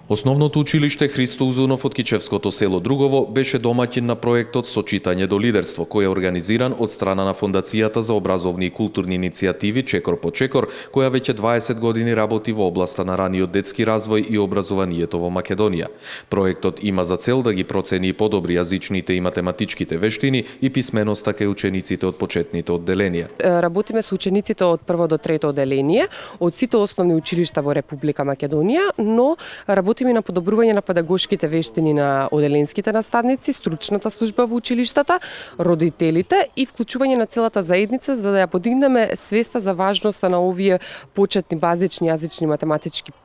Основното училиште Христо Узунов од Кичевското село Другово беше домаќин на проектот Со читање до лидерство, кој е организиран од страна на Фондацијата за образовни и културни иницијативи Чекор по Чекор, која веќе 20 години работи во областа на раниот детски развој и образованието во Македонија. Проектот има за цел да ги процени и подобри јазичните и математичките вештини и писменоста кај учениците од почетните одделенија. Работиме со учениците од прво до трето одделение, од сите основни училишта во Република Македонија, но работиме на подобрување на педагошките вештини на оделенските наставници, стручната служба во училиштата, родителите и вклучување на целата заедница за да ја подигнеме свеста за важноста на овие почетни базични јазични математички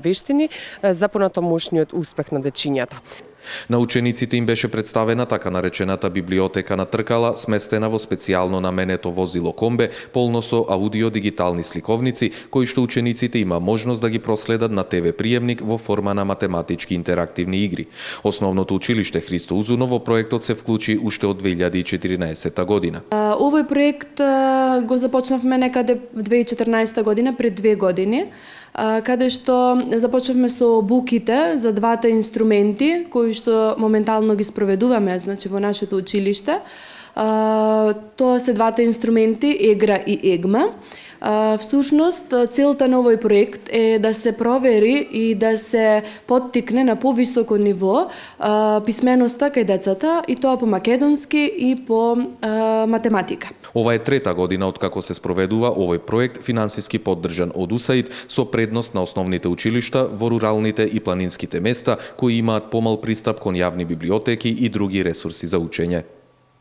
вештини за понатамошниот успех на дечињата. На учениците им беше представена така наречената библиотека на тркала, сместена во специјално наменето возило комбе, полно со аудио-дигитални сликовници, кои што учениците има можност да ги проследат на ТВ приемник во форма на математички интерактивни игри. Основното училиште Христо Узунов во проектот се вклучи уште од 2014 година. Овој проект го започнавме некаде 2014 година, пред 2 години, каде што започнавме со буките за двата инструменти кои што моментално ги спроведуваме, значи во нашето училиште. Тоа се двата инструменти Егра и Егма. Всушност, целта на овој проект е да се провери и да се поттикне на повисоко ниво писменоста кај децата, и тоа по македонски и по математика. Ова е трета година откако се спроведува овој проект, финансиски поддржан од УСАИД, со предност на основните училишта во руралните и планинските места, кои имаат помал пристап кон јавни библиотеки и други ресурси за учење.